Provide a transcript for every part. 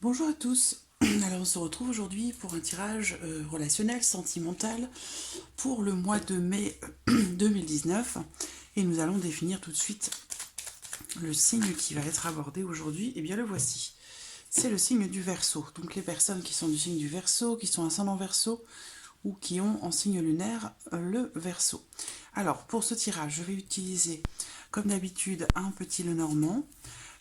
Bonjour à tous. Alors on se retrouve aujourd'hui pour un tirage relationnel, sentimental pour le mois de mai 2019 et nous allons définir tout de suite le signe qui va être abordé aujourd'hui. Et bien le voici. C'est le signe du Verseau. Donc les personnes qui sont du signe du Verseau, qui sont ascendant Verseau ou qui ont en signe lunaire le Verseau. Alors pour ce tirage, je vais utiliser comme d'habitude un petit Lenormand.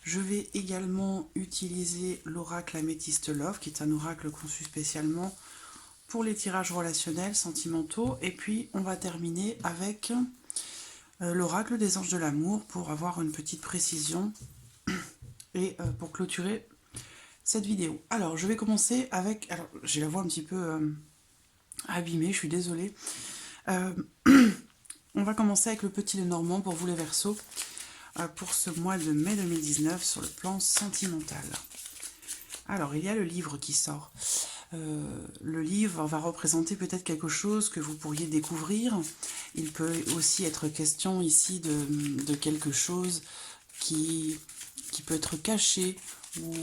Je vais également utiliser l'oracle Améthyste Love, qui est un oracle conçu spécialement pour les tirages relationnels, sentimentaux. Et puis, on va terminer avec l'oracle des anges de l'amour pour avoir une petite précision et pour clôturer cette vidéo. Alors, je vais commencer avec... Alors, j'ai la voix un petit peu abîmée, je suis désolée. On va commencer avec le petit Lenormand pour vous les Verseaux pour ce mois de mai 2019 sur le plan sentimental. Alors, il y a le livre qui sort. Le livre va représenter peut-être quelque chose que vous pourriez découvrir. Il peut aussi être question ici de quelque chose qui peut être caché ou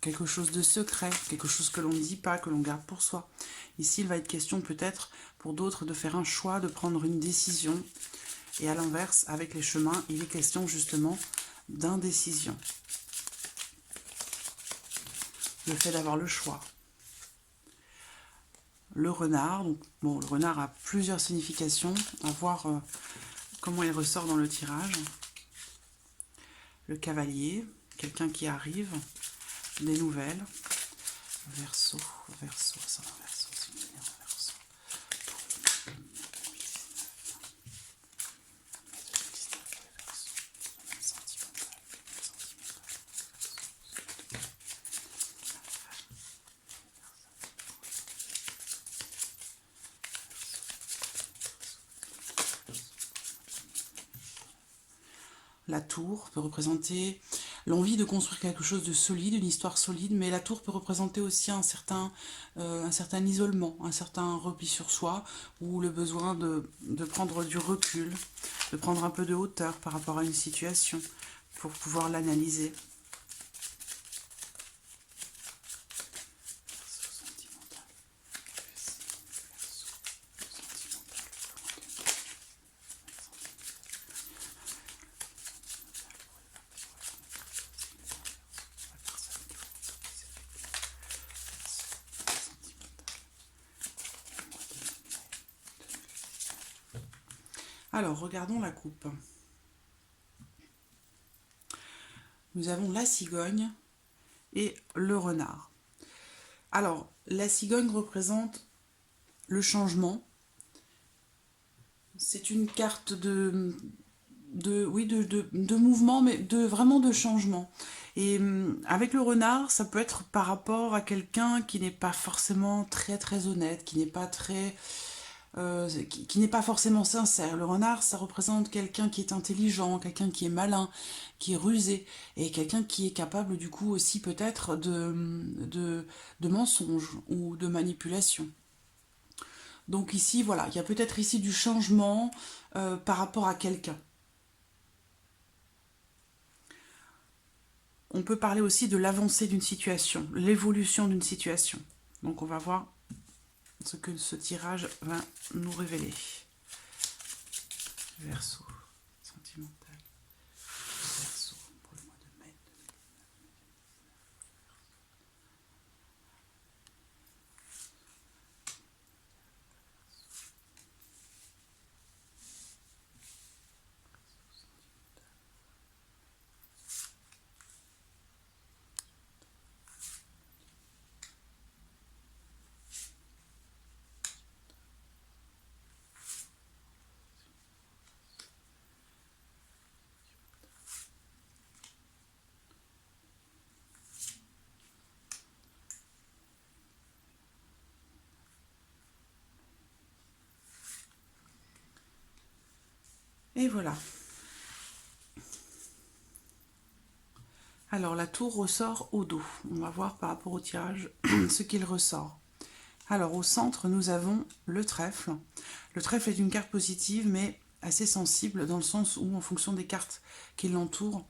quelque chose de secret, quelque chose que l'on ne dit pas, que l'on garde pour soi. Ici, il va être question peut-être pour d'autres de faire un choix, de prendre une décision. Et à l'inverse, avec les chemins, il est question justement d'indécision. Le fait d'avoir le choix. Le renard, donc bon, le renard a plusieurs significations, à voir comment il ressort dans le tirage. Le cavalier, quelqu'un qui arrive, des nouvelles. Verseau, Verseau, ça va Verseau, c'est une lumière Verseau. La tour peut représenter l'envie de construire quelque chose de solide, une histoire solide, mais la tour peut représenter aussi un certain isolement, un certain repli sur soi, ou le besoin de prendre du recul, de prendre un peu de hauteur par rapport à une situation pour pouvoir l'analyser. Alors, regardons la coupe. Nous avons la cigogne et le renard. Alors, la cigogne représente le changement. C'est une carte de mouvement, mais vraiment de changement. Et avec le renard, ça peut être par rapport à quelqu'un qui n'est pas forcément très très honnête, qui n'est pas très... qui n'est pas forcément sincère. Le renard, ça représente quelqu'un qui est intelligent, quelqu'un qui est malin, qui est rusé, et quelqu'un qui est capable du coup aussi peut-être de mensonge ou de manipulation. Donc ici, voilà, il y a peut-être ici du changement par rapport à quelqu'un. On peut parler aussi de l'avancée d'une situation, l'évolution d'une situation. Donc on va voir ce que ce tirage va nous révéler. Verseau, sentimental. Verseau pour le mois de mai. Et voilà. Alors la tour ressort au dos. On va voir par rapport au tirage ce qu'il ressort. Alors au centre, nous avons le trèfle. Le trèfle est une carte positive, mais assez sensible, dans le sens où, en fonction des cartes qui l'entourent,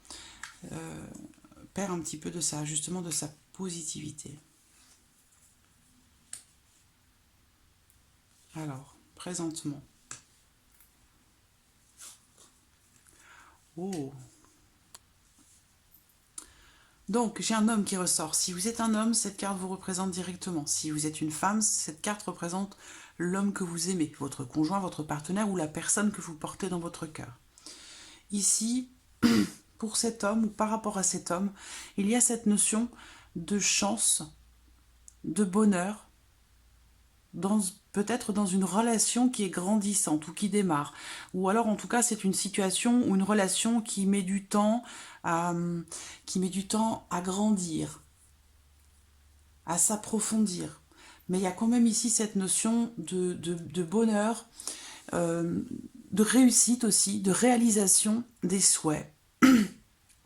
perd un petit peu de sa, justement, de sa positivité. Alors, présentement. Oh. Donc, j'ai un homme qui ressort. Si vous êtes un homme, cette carte vous représente directement. Si vous êtes une femme, cette carte représente l'homme que vous aimez, votre conjoint, votre partenaire ou la personne que vous portez dans votre cœur. Ici, pour cet homme ou par rapport à cet homme, il y a cette notion de chance, de bonheur, peut-être dans une relation qui est grandissante ou qui démarre. Ou alors, en tout cas, c'est une situation ou une relation qui met du temps à grandir, à s'approfondir. Mais il y a quand même ici cette notion de bonheur, de réussite aussi, de réalisation des souhaits,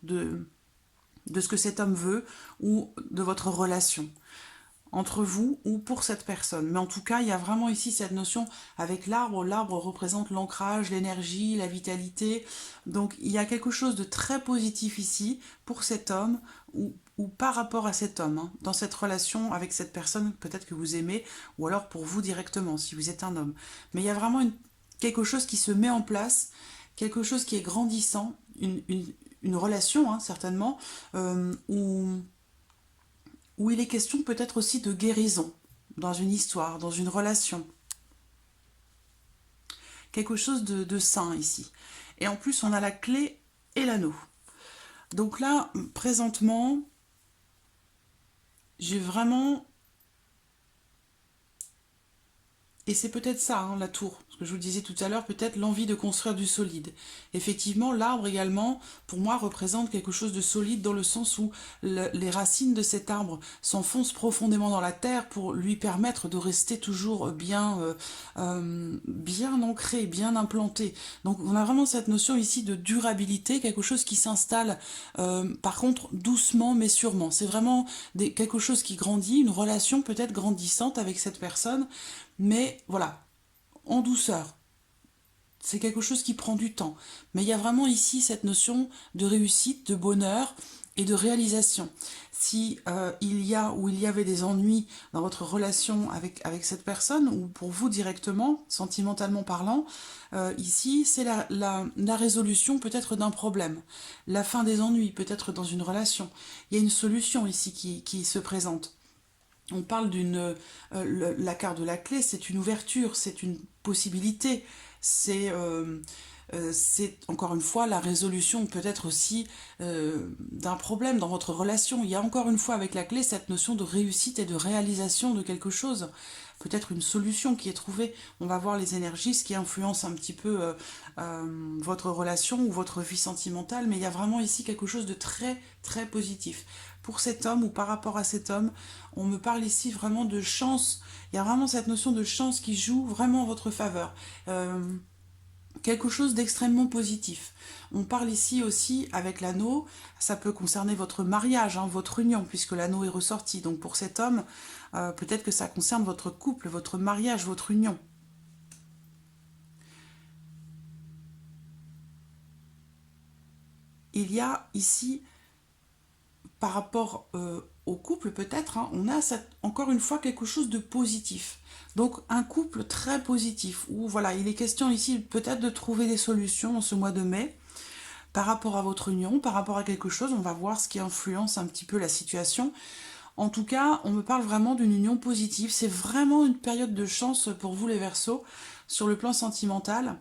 de ce que cet homme veut ou de votre relation entre vous ou pour cette personne. Mais en tout cas, il y a vraiment ici cette notion avec l'arbre. L'arbre représente l'ancrage, l'énergie, la vitalité. Donc, il y a quelque chose de très positif ici pour cet homme ou par rapport à cet homme, hein, dans cette relation avec cette personne peut-être que vous aimez, ou alors pour vous directement, si vous êtes un homme. Mais il y a vraiment quelque chose qui se met en place, quelque chose qui est grandissant, une relation, hein, certainement, où il est question peut-être aussi de guérison, dans une histoire, dans une relation. Quelque chose de sain ici. Et en plus, on a la clé et l'anneau. Donc là, présentement, j'ai vraiment... Et c'est peut-être ça, hein, la tour. Ce que je vous disais tout à l'heure, peut-être l'envie de construire du solide. Effectivement, l'arbre également, pour moi, représente quelque chose de solide dans le sens où les racines de cet arbre s'enfoncent profondément dans la terre pour lui permettre de rester toujours bien ancré, bien implanté. Donc on a vraiment cette notion ici de durabilité, quelque chose qui s'installe, par contre, doucement mais sûrement. C'est vraiment quelque chose qui grandit, une relation peut-être grandissante avec cette personne, mais voilà, en douceur. C'est quelque chose qui prend du temps. Mais il y a vraiment ici cette notion de réussite, de bonheur et de réalisation. Si il y a ou il y avait des ennuis dans votre relation avec cette personne, ou pour vous directement, sentimentalement parlant, ici c'est la résolution peut-être d'un problème, la fin des ennuis peut-être dans une relation. Il y a une solution ici qui se présente. On parle la carte de la clé, c'est une ouverture, c'est une possibilité, c'est encore une fois la résolution peut-être aussi d'un problème dans votre relation. Il y a encore une fois avec la clé cette notion de réussite et de réalisation de quelque chose, peut-être une solution qui est trouvée. On va voir les énergies, ce qui influence un petit peu votre relation ou votre vie sentimentale, mais il y a vraiment ici quelque chose de très très positif. Pour cet homme ou par rapport à cet homme, on me parle ici vraiment de chance. Il y a vraiment cette notion de chance qui joue vraiment en votre faveur. Quelque chose d'extrêmement positif. On parle ici aussi avec l'anneau, ça peut concerner votre mariage, hein, votre union, puisque l'anneau est ressorti. Donc pour cet homme, peut-être que ça concerne votre couple, votre mariage, votre union. Il y a ici, par rapport au couple peut-être, hein, on a encore une fois quelque chose de positif. Donc un couple très positif, où voilà, il est question ici peut-être de trouver des solutions en ce mois de mai, par rapport à votre union, par rapport à quelque chose, on va voir ce qui influence un petit peu la situation. En tout cas, on me parle vraiment d'une union positive, c'est vraiment une période de chance pour vous les Verseaux, sur le plan sentimental.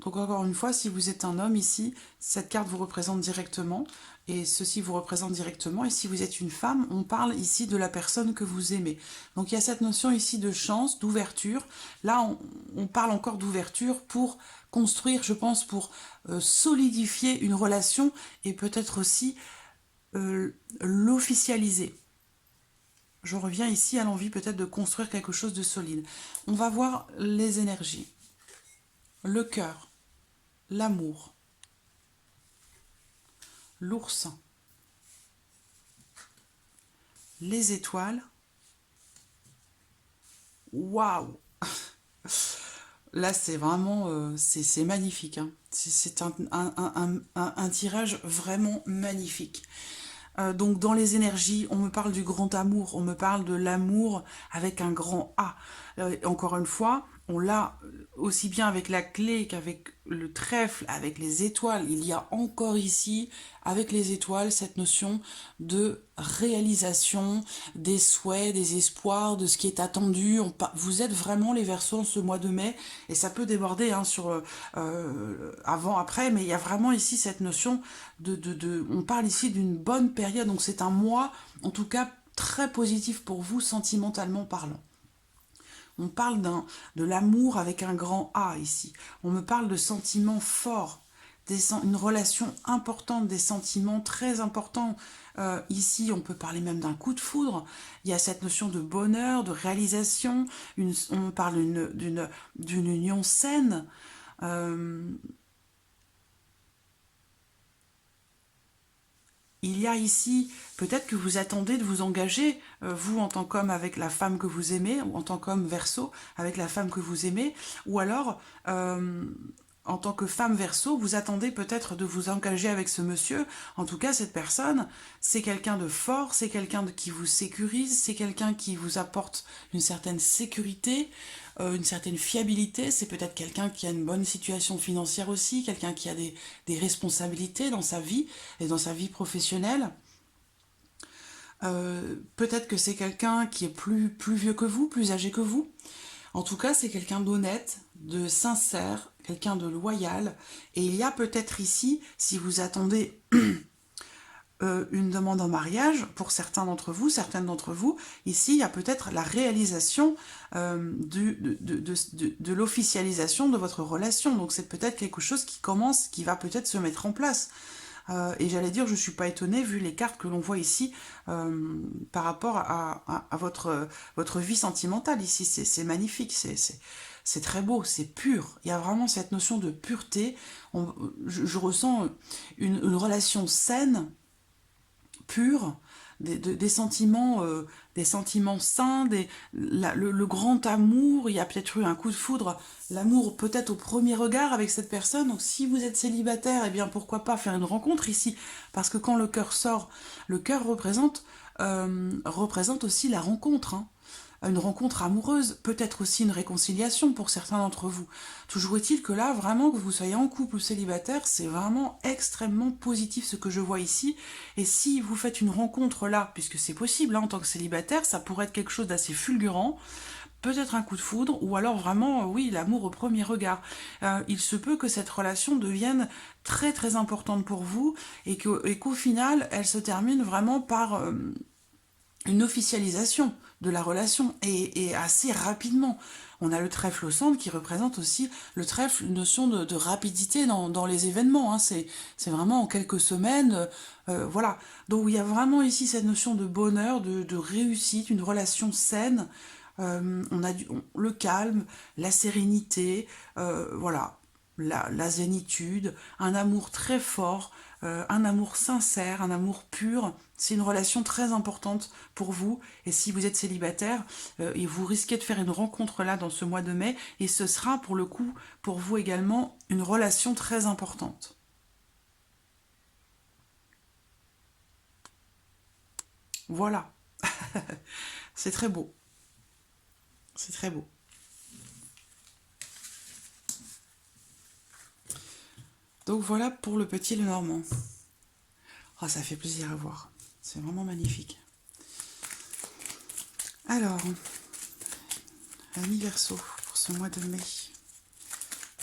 Donc encore une fois, si vous êtes un homme ici, cette carte vous représente directement, et ceci vous représente directement, et si vous êtes une femme, on parle ici de la personne que vous aimez. Donc il y a cette notion ici de chance, d'ouverture. Là, on parle encore d'ouverture pour construire, je pense, pour solidifier une relation, et peut-être aussi l'officialiser. Je reviens ici à l'envie peut-être de construire quelque chose de solide. On va voir les énergies, le cœur, l'amour, l'ours, les étoiles. Waouh! Là, c'est vraiment... c'est magnifique. Hein. C'est un tirage vraiment magnifique. Donc dans les énergies, on me parle du grand amour, on me parle de l'amour avec un grand A. Encore une fois, on l'a aussi bien avec la clé qu'avec le trèfle, avec les étoiles. Il y a encore ici, avec les étoiles, cette notion de réalisation des souhaits, des espoirs, de ce qui est attendu. Vous êtes vraiment les Verseaux en ce mois de mai, et ça peut déborder hein, sur avant, après, mais il y a vraiment ici cette notion on parle ici d'une bonne période, donc c'est un mois, en tout cas, très positif pour vous, sentimentalement parlant. On parle de l'amour avec un grand A ici. On me parle de sentiments forts, une relation importante, des sentiments très importants. Ici, on peut parler même d'un coup de foudre. Il y a cette notion de bonheur, de réalisation. On parle d'une union saine. Il y a ici, peut-être que vous attendez de vous engager, vous en tant qu'homme avec la femme que vous aimez, ou en tant qu'homme Verseau avec la femme que vous aimez, ou alors en tant que femme Verseau, vous attendez peut-être de vous engager avec ce monsieur. En tout cas, cette personne, c'est quelqu'un de fort, c'est quelqu'un qui vous sécurise, c'est quelqu'un qui vous apporte une certaine sécurité, une certaine fiabilité. C'est peut-être quelqu'un qui a une bonne situation financière aussi, quelqu'un qui a des responsabilités dans sa vie et dans sa vie professionnelle. Peut-être que c'est quelqu'un qui est plus vieux que vous, plus âgé que vous. En tout cas, c'est quelqu'un d'honnête, de sincère, quelqu'un de loyal. Et il y a peut-être ici, si vous attendez une demande en mariage, pour certains d'entre vous, certaines d'entre vous, ici, il y a peut-être la réalisation de l'officialisation de votre relation. Donc c'est peut-être quelque chose qui commence, qui va peut-être se mettre en place. Et j'allais dire, je ne suis pas étonnée, vu les cartes que l'on voit ici, par rapport à votre vie sentimentale. Ici, c'est magnifique, c'est très beau, c'est pur. Il y a vraiment cette notion de pureté. Je ressens une relation saine, pure, des sentiments sains, le grand amour. Il y a peut-être eu un coup de foudre, l'amour peut-être au premier regard avec cette personne. Donc si vous êtes célibataire, eh bien pourquoi pas faire une rencontre ici, parce que quand le cœur sort, le cœur représente aussi la rencontre, hein. Une rencontre amoureuse, peut-être aussi une réconciliation pour certains d'entre vous. Toujours est-il que là, vraiment, que vous soyez en couple ou célibataire, c'est vraiment extrêmement positif ce que je vois ici. Et si vous faites une rencontre là, puisque c'est possible hein, en tant que célibataire, ça pourrait être quelque chose d'assez fulgurant, peut-être un coup de foudre, ou alors vraiment, oui, l'amour au premier regard. Il se peut que cette relation devienne très très importante pour vous, et qu'au final, elle se termine vraiment par une officialisation de la relation, et assez rapidement. On a le trèfle au centre qui représente aussi le trèfle, une notion de rapidité dans les événements. Hein. C'est vraiment en quelques semaines. Voilà. Donc il y a vraiment ici cette notion de bonheur, de réussite, une relation saine. On a le calme, la sérénité, voilà, la zénitude, un amour très fort, un amour sincère, un amour pur. C'est une relation très importante pour vous. Et si vous êtes célibataire, et vous risquez de faire une rencontre là dans ce mois de mai, et ce sera pour le coup, pour vous également, une relation très importante. Voilà. C'est très beau. C'est très beau. Donc voilà pour le petit Lenormand. Oh, ça fait plaisir à voir. C'est vraiment magnifique. Alors, amis Verseau, pour ce mois de mai,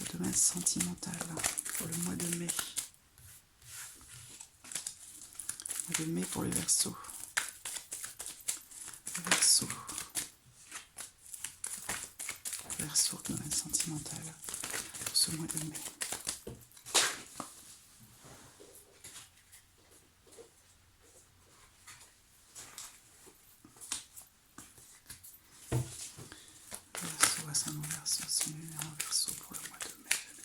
le domaine sentimental, pour le mois de mai. Mois de mai pour les Verseaux. Verseau. Verseau, domaine sentimental, pour ce mois de mai. Verseau pour le mois de mai 2019.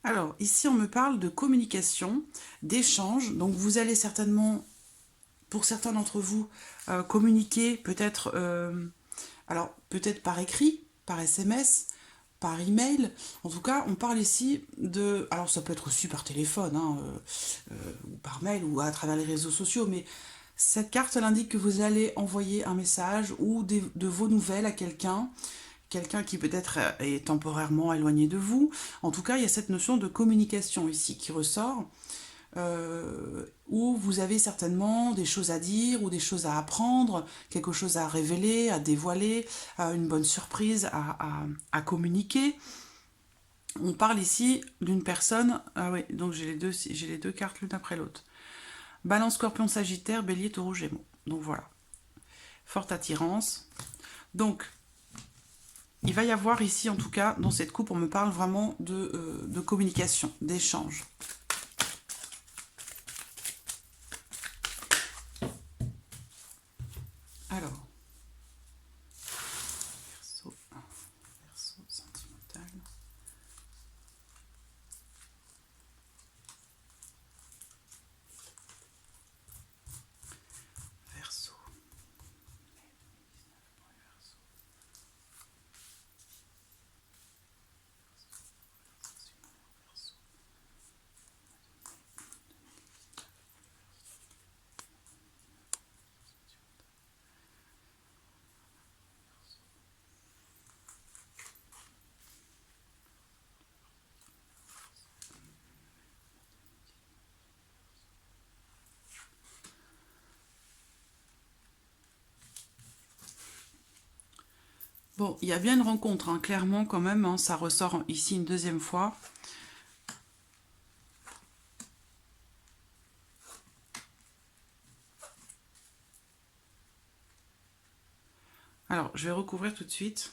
Alors, ici, on me parle de communication, d'échange. Donc, vous allez certainement, pour certains d'entre vous, communiquer peut-être alors peut-être par écrit, par SMS, par email. En tout cas, on parle ici de... Alors ça peut être aussi par téléphone, hein, ou par mail, ou à travers les réseaux sociaux, mais cette carte, elle indique que vous allez envoyer un message ou de vos nouvelles à quelqu'un, quelqu'un qui peut-être est temporairement éloigné de vous. En tout cas, il y a cette notion de communication ici qui ressort. Où vous avez certainement des choses à dire ou des choses à apprendre, quelque chose à révéler, à dévoiler, une bonne surprise à communiquer. On parle ici d'une personne... Ah oui, donc j'ai les deux cartes l'une après l'autre. Balance, Scorpion, Sagittaire, Bélier, Taureau, Gémeaux. Donc voilà. Forte attirance. Donc, il va y avoir ici, en tout cas, dans cette coupe, on me parle vraiment de communication, d'échange. Alors, Verseau sentimental. Verseau. Bon, il y a bien une rencontre, hein, clairement quand même, hein, ça ressort ici une deuxième fois. Alors, je vais recouvrir tout de suite.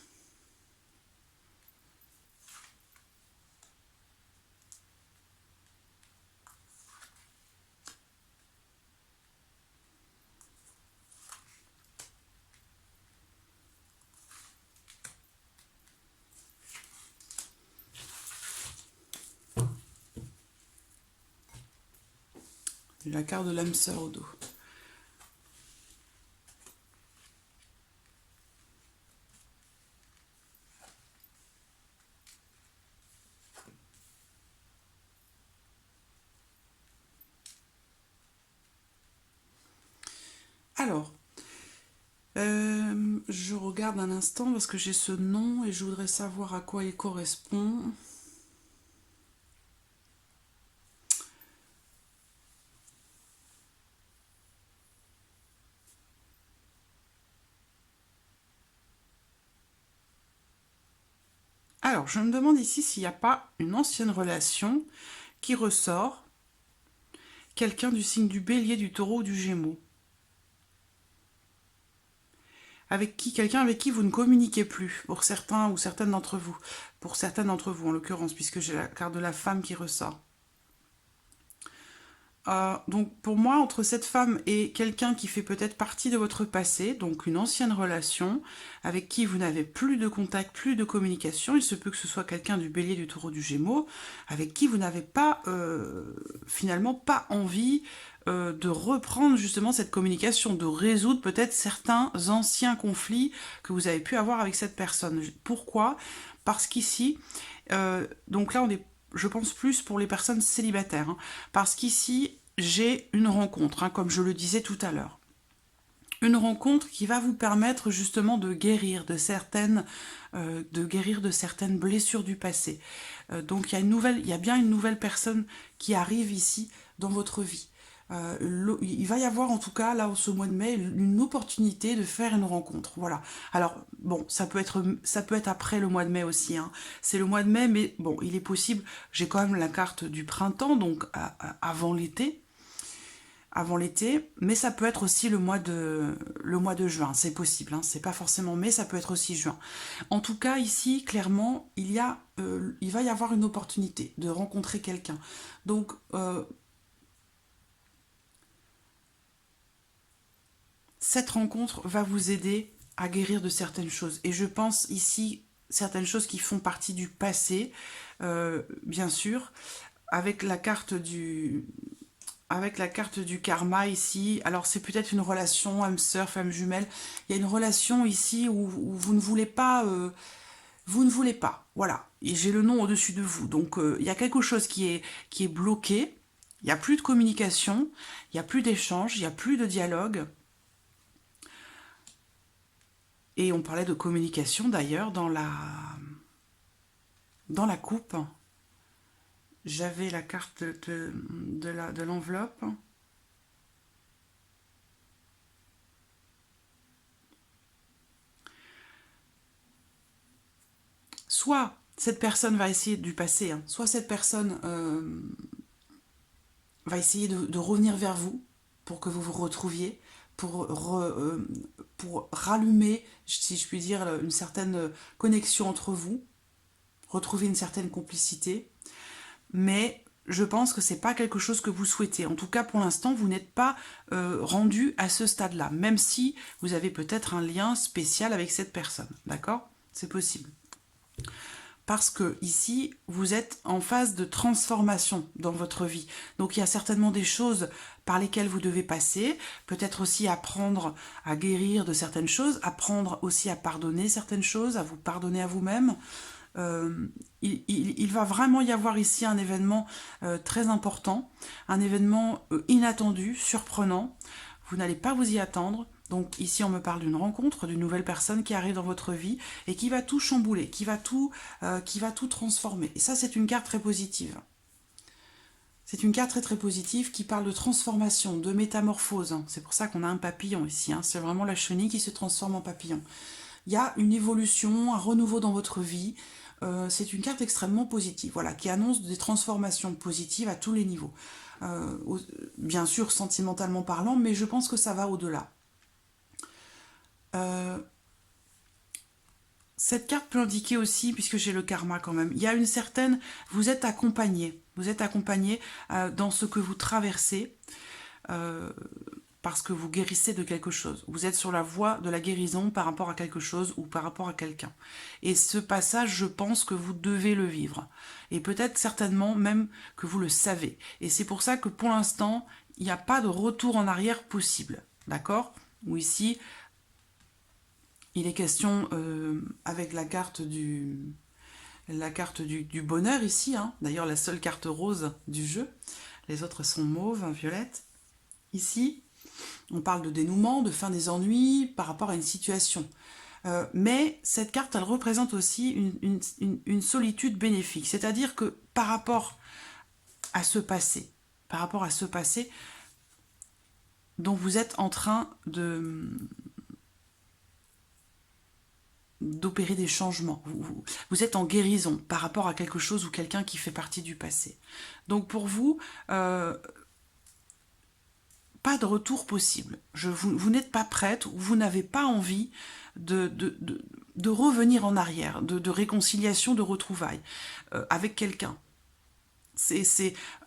La carte de l'âme sœur au dos. Alors, je regarde un instant parce que j'ai ce nom et je voudrais savoir à quoi il correspond. Alors, je me demande ici s'il n'y a pas une ancienne relation qui ressort. Quelqu'un du signe du Bélier, du Taureau ou du Gémeaux. Quelqu'un avec qui vous ne communiquez plus, pour certains ou certaines d'entre vous. Pour certaines d'entre vous, en l'occurrence, puisque j'ai la carte de la femme qui ressort. Donc pour moi, entre cette femme et quelqu'un qui fait peut-être partie de votre passé, donc une ancienne relation, avec qui vous n'avez plus de contact, plus de communication, il se peut que ce soit quelqu'un du Bélier, du Taureau, du Gémeaux, avec qui vous n'avez pas, finalement, pas envie de reprendre justement cette communication, de résoudre peut-être certains anciens conflits que vous avez pu avoir avec cette personne. Pourquoi? Parce qu'ici, donc là on est, je pense, plus pour les personnes célibataires, hein, parce qu'ici j'ai une rencontre, hein, comme je le disais tout à l'heure. Une rencontre qui va vous permettre justement de guérir de certaines blessures du passé. Donc il y a bien une nouvelle personne qui arrive ici dans votre vie. Il va y avoir en tout cas là ce mois de mai une opportunité de faire une rencontre. Voilà. Alors bon, ça peut être après le mois de mai aussi, hein. C'est le mois de mai, mais bon, il est possible. J'ai quand même la carte du printemps, donc avant l'été. Mais ça peut être aussi le mois de juin, c'est possible, hein, c'est pas forcément mai, ça peut être aussi juin. En tout cas, ici, clairement, il va y avoir une opportunité de rencontrer quelqu'un. Donc, cette rencontre va vous aider à guérir de certaines choses. Et je pense ici, certaines choses qui font partie du passé, bien sûr, avec la carte du... Avec la carte du karma ici, alors c'est peut-être une relation âme sœur, femme jumelle. Il y a une relation ici où vous ne voulez pas, vous ne voulez pas, voilà. Et j'ai le nom au-dessus de vous, donc il y a quelque chose qui est bloqué. Il n'y a plus de communication, il n'y a plus d'échange, il n'y a plus de dialogue. Et on parlait de communication d'ailleurs dans la coupe. J'avais la carte de l'enveloppe. Soit cette personne va essayer du passé, hein, soit cette personne va essayer de revenir vers vous pour que vous vous retrouviez, pour rallumer, si je puis dire, une certaine connexion entre vous, retrouver une certaine complicité. Mais je pense que c'est pas quelque chose que vous souhaitez. En tout cas, pour l'instant, vous n'êtes pas rendu à ce stade-là, même si vous avez peut-être un lien spécial avec cette personne. D'accord? C'est possible. Parce que ici, vous êtes en phase de transformation dans votre vie. Donc il y a certainement des choses par lesquelles vous devez passer, peut-être aussi apprendre à guérir de certaines choses, apprendre aussi à pardonner certaines choses, à vous pardonner à vous-même. Il va vraiment y avoir ici un événement très important, un événement inattendu, surprenant. Vous n'allez pas vous y attendre. Donc ici, on me parle d'une rencontre, d'une nouvelle personne qui arrive dans votre vie et qui va tout chambouler, qui va tout transformer. Et ça, c'est une carte très positive. C'est une carte très très positive qui parle de transformation, de métamorphose. C'est pour ça qu'on a un papillon ici. C'est vraiment la chenille qui se transforme en papillon. Il y a une évolution, un renouveau dans votre vie. C'est une carte extrêmement positive, voilà, qui annonce des transformations positives à tous les niveaux. Bien sûr, sentimentalement parlant, mais je pense que ça va au-delà. Cette carte peut indiquer aussi, puisque j'ai le karma quand même, il y a une certaine... Vous êtes accompagné dans ce que vous traversez, parce que vous guérissez de quelque chose. Vous êtes sur la voie de la guérison par rapport à quelque chose ou par rapport à quelqu'un. Et ce passage, je pense que vous devez le vivre. Et peut-être certainement même que vous le savez. Et c'est pour ça que pour l'instant, il n'y a pas de retour en arrière possible. D'accord? Ou ici, il est question avec la carte du bonheur ici. D'ailleurs, la seule carte rose du jeu. Les autres sont mauves, violettes. Ici, on parle de dénouement, de fin des ennuis par rapport à une situation. Mais cette carte, elle représente aussi une solitude bénéfique. C'est-à-dire que par rapport à ce passé, dont vous êtes en train d'opérer des changements. Vous êtes en guérison par rapport à quelque chose ou quelqu'un qui fait partie du passé. Donc pour vous, pas de retour possible. Vous n'êtes pas prête ou vous n'avez pas envie de revenir en arrière, de réconciliation, de retrouvailles avec quelqu'un.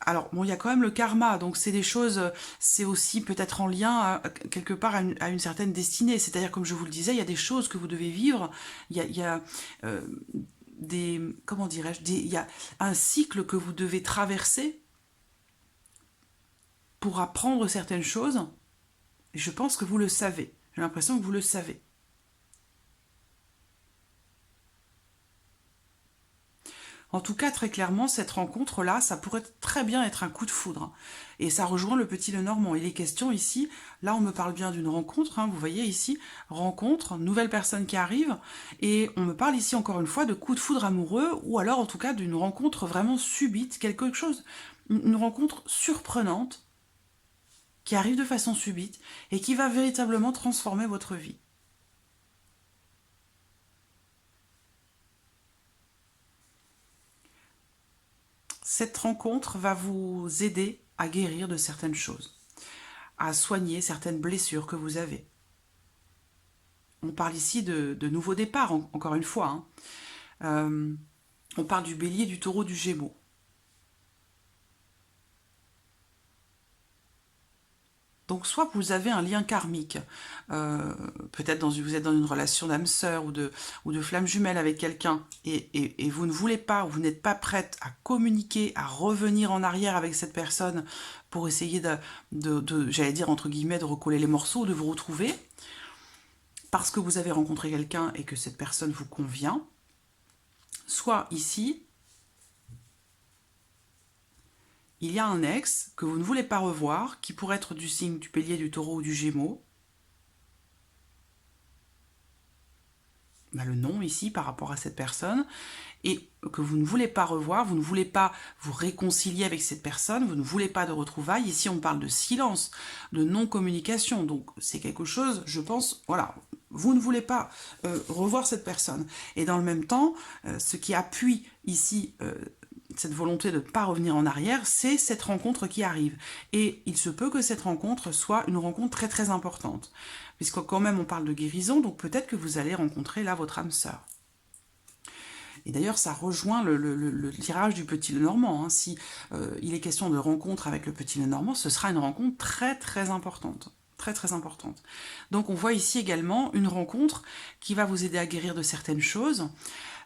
Alors, bon, il y a quand même le karma, donc c'est des choses, c'est aussi peut-être en lien quelque part à une certaine destinée. C'est-à-dire, comme je vous le disais, il y a des choses que vous devez vivre, il y a des, comment dirais-je, il y a un cycle que vous devez traverser pour apprendre certaines choses. Et je pense que vous le savez. J'ai l'impression que vous le savez. En tout cas, très clairement, cette rencontre-là, ça pourrait très bien être un coup de foudre. Et ça rejoint le Petit Lenormand. Il est question ici, là on me parle bien d'une rencontre, vous voyez ici, rencontre, nouvelle personne qui arrive, et on me parle ici encore une fois de coup de foudre amoureux, ou alors en tout cas d'une rencontre vraiment subite, quelque chose, une rencontre surprenante, qui arrive de façon subite, et qui va véritablement transformer votre vie. Cette rencontre va vous aider à guérir de certaines choses, à soigner certaines blessures que vous avez. On parle ici de nouveaux départs, encore une fois. On parle du bélier, du taureau, du gémeaux. Donc, soit vous avez un lien karmique, peut-être vous êtes dans une relation d'âme sœur ou de flamme jumelle avec quelqu'un, et vous ne voulez pas, vous n'êtes pas prête à communiquer, à revenir en arrière avec cette personne pour essayer j'allais dire entre guillemets, de recoller les morceaux, de vous retrouver, parce que vous avez rencontré quelqu'un et que cette personne vous convient. Soit ici, il y a un ex que vous ne voulez pas revoir, qui pourrait être du signe du Bélier, du Taureau ou du Gémeaux. Le nom ici par rapport à cette personne, et que vous ne voulez pas revoir, vous ne voulez pas vous réconcilier avec cette personne, vous ne voulez pas de retrouvailles. Ici, on parle de silence, de non-communication. Donc, c'est quelque chose, je pense, voilà, vous ne voulez pas revoir cette personne. Et dans le même temps, ce qui appuie ici cette volonté de ne pas revenir en arrière, c'est cette rencontre qui arrive. Et il se peut que cette rencontre soit une rencontre très très importante. Puisque quand même on parle de guérison, donc peut-être que vous allez rencontrer là votre âme sœur. Et d'ailleurs, ça rejoint le tirage du Petit Lenormand. Hein. Si il est question de rencontre avec le Petit Lenormand, ce sera une rencontre très très importante. Très très importante. Donc on voit ici également une rencontre qui va vous aider à guérir de certaines choses.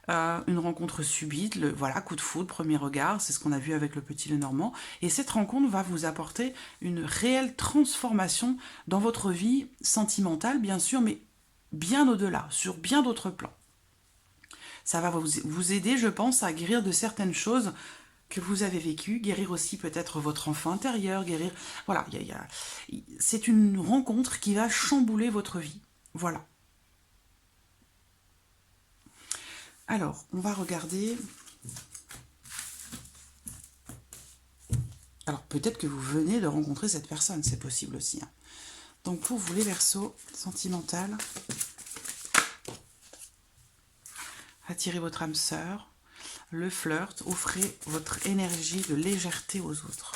Une rencontre subite, voilà, coup de foudre, premier regard, c'est ce qu'on a vu avec le Petit Lenormand. Et cette rencontre va vous apporter une réelle transformation dans votre vie sentimentale, bien sûr, mais bien au-delà, sur bien d'autres plans. Ça va vous aider, je pense, à guérir de certaines choses que vous avez vécues, guérir aussi peut-être votre enfant intérieur, guérir... Voilà, c'est une rencontre qui va chambouler votre vie. Voilà. Alors, on va regarder... Alors, peut-être que vous venez de rencontrer cette personne, c'est possible aussi. Hein. Donc, pour vous, les Verseaux, sentimental, attirez votre âme sœur, le flirt, offrez votre énergie de légèreté aux autres.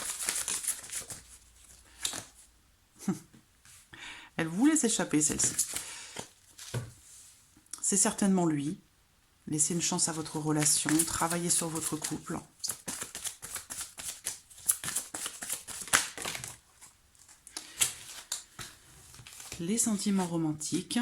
Elle vous laisse échapper, celle-ci. C'est certainement lui. Laissez une chance à votre relation, travaillez sur votre couple. Les sentiments romantiques.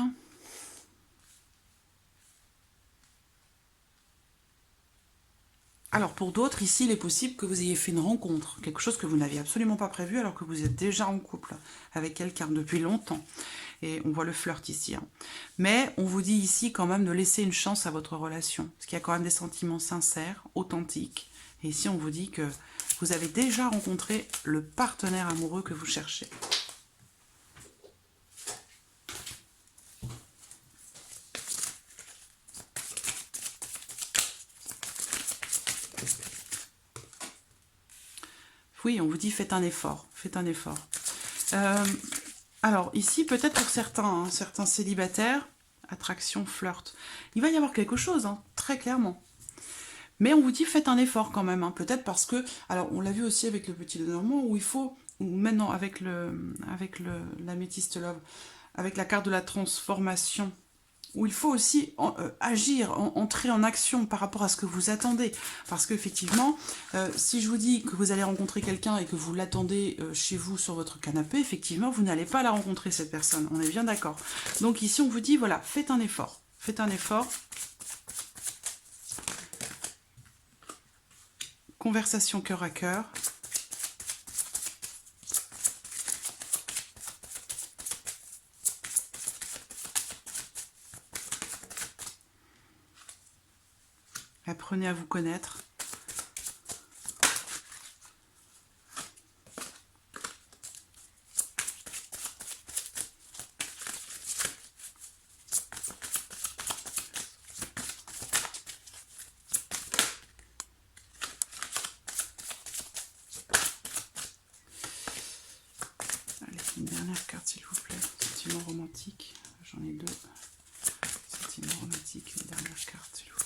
Alors pour d'autres, ici, il est possible que vous ayez fait une rencontre, quelque chose que vous n'aviez absolument pas prévu alors que vous êtes déjà en couple avec quelqu'un depuis longtemps. Et on voit le flirt ici. Hein. Mais on vous dit ici quand même de laisser une chance à votre relation, parce qu'il y a quand même des sentiments sincères, authentiques. Et ici, on vous dit que vous avez déjà rencontré le partenaire amoureux que vous cherchez. Oui, on vous dit faites un effort, faites un effort. Alors ici, peut-être pour certains, hein, certains célibataires, attraction, flirt, il va y avoir quelque chose, hein, très clairement. Mais on vous dit faites un effort quand même, hein, peut-être parce que, alors on l'a vu aussi avec le Petit Lenormand, où il faut, ou maintenant avec l'améthyste love, avec la carte de la transformation, où il faut aussi agir, entrer en action par rapport à ce que vous attendez. Parce qu'effectivement, si je vous dis que vous allez rencontrer quelqu'un et que vous l'attendez chez vous sur votre canapé, effectivement, vous n'allez pas la rencontrer, cette personne. On est bien d'accord. Donc ici, on vous dit, voilà, faites un effort. Faites un effort. Conversation cœur à cœur. Apprenez à vous connaître. Allez, une dernière carte s'il vous plaît. Sentiment romantique. J'en ai deux. Sentiment romantique, une dernière carte s'il vous plaît.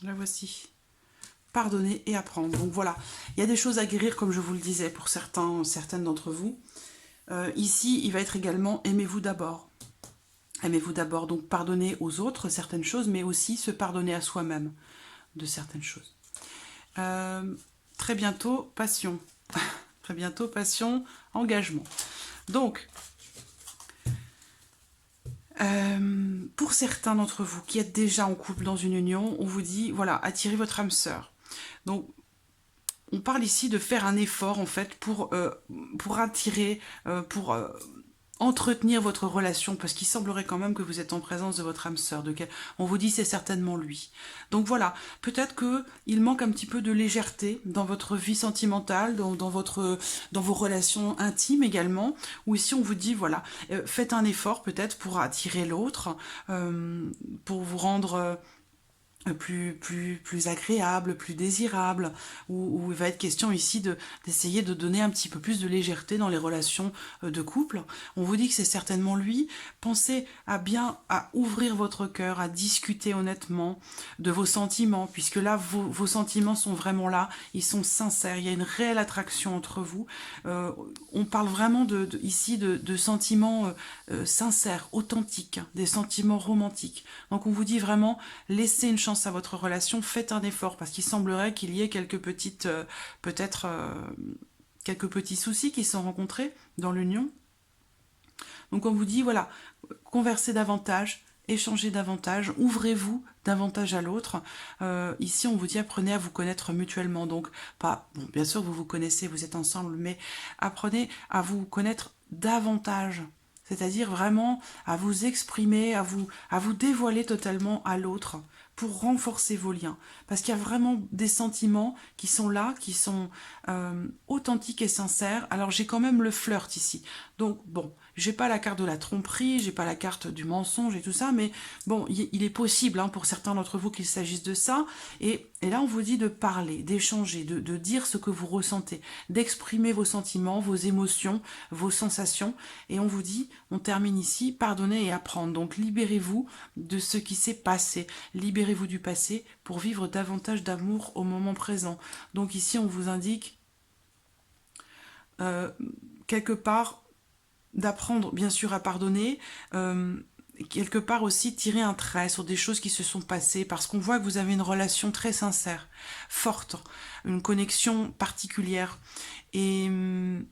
La voici. Pardonner et apprendre. Donc voilà, il y a des choses à guérir, comme je vous le disais, pour certaines d'entre vous. Ici, il va être également aimez-vous d'abord. Aimez-vous d'abord donc pardonner aux autres certaines choses, mais aussi se pardonner à soi-même de certaines choses. Très bientôt, passion. Très bientôt, passion, engagement. Donc, pour certains d'entre vous qui êtes déjà en couple dans une union, on vous dit, voilà, attirez votre âme sœur. Donc, on parle ici de faire un effort, en fait, pour attirer, pour entretenir votre relation, parce qu'il semblerait quand même que vous êtes en présence de votre âme sœur, on vous dit c'est certainement lui. Donc voilà, peut-être qu'il manque un petit peu de légèreté dans votre vie sentimentale, dans vos relations intimes également, ou ici on vous dit voilà, faites un effort peut-être pour attirer l'autre, pour vous rendre plus agréable, plus désirable, où il va être question ici d'essayer de donner un petit peu plus de légèreté dans les relations de couple. On vous dit que c'est certainement lui. Pensez à ouvrir votre cœur, à discuter honnêtement de vos sentiments, puisque là, vos sentiments sont vraiment là, ils sont sincères, il y a une réelle attraction entre vous. On parle vraiment ici de sentiments sincères, authentiques, des sentiments romantiques. Donc on vous dit vraiment, laissez une chance à votre relation, faites un effort, parce qu'il semblerait qu'il y ait quelques petites, quelques petits soucis qui sont rencontrés dans l'union. Donc on vous dit, voilà, conversez davantage, échangez davantage, ouvrez-vous davantage à l'autre. Ici, on vous dit, apprenez à vous connaître mutuellement. Donc, bien sûr, vous vous connaissez, vous êtes ensemble, mais apprenez à vous connaître davantage. C'est-à-dire vraiment à vous exprimer, à vous dévoiler totalement à l'autre pour renforcer vos liens. Parce qu'il y a vraiment des sentiments qui sont là, qui sont authentiques et sincères. Alors j'ai quand même le flirt ici. Donc bon, j'ai pas la carte de la tromperie, j'ai pas la carte du mensonge et tout ça, mais bon, il est possible pour certains d'entre vous qu'il s'agisse de ça. Et là, on vous dit de parler, d'échanger, de dire ce que vous ressentez, d'exprimer vos sentiments, vos émotions, vos sensations. Et on vous dit, on termine ici, pardonnez et apprendre. Donc libérez-vous de ce qui s'est passé. Libérez-vous du passé pour vivre davantage d'amour au moment présent. Donc ici, on vous indique quelque part d'apprendre bien sûr à pardonner, quelque part aussi tirer un trait sur des choses qui se sont passées, parce qu'on voit que vous avez une relation très sincère, forte, une connexion particulière. Et on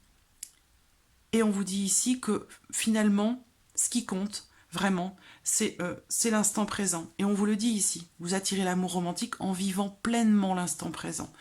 vous dit ici que finalement, ce qui compte vraiment, c'est l'instant présent. Et on vous le dit ici, vous attirez l'amour romantique en vivant pleinement l'instant présent.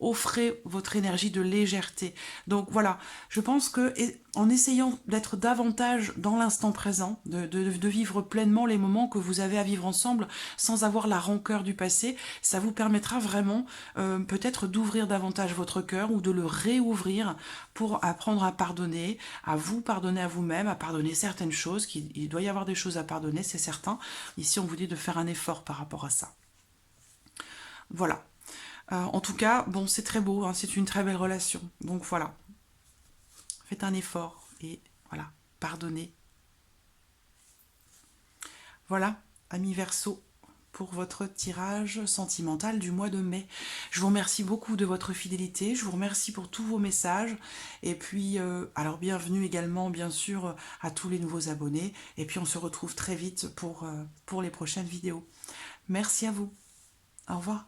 Offrez votre énergie de légèreté. Donc voilà, je pense que en essayant d'être davantage dans l'instant présent, de vivre pleinement les moments que vous avez à vivre ensemble sans avoir la rancœur du passé, ça vous permettra vraiment peut-être d'ouvrir davantage votre cœur ou de le réouvrir pour apprendre à pardonner, à vous pardonner à vous-même, à pardonner certaines choses. Il doit y avoir des choses à pardonner, c'est certain. Ici, on vous dit de faire un effort par rapport à ça. Voilà. En tout cas, bon, c'est très beau, c'est une très belle relation. Donc voilà, faites un effort et voilà, pardonnez. Voilà, amis Verseau, pour votre tirage sentimental du mois de mai. Je vous remercie beaucoup de votre fidélité, je vous remercie pour tous vos messages. Et puis, alors bienvenue également, bien sûr, à tous les nouveaux abonnés. Et puis, on se retrouve très vite pour les prochaines vidéos. Merci à vous. Au revoir.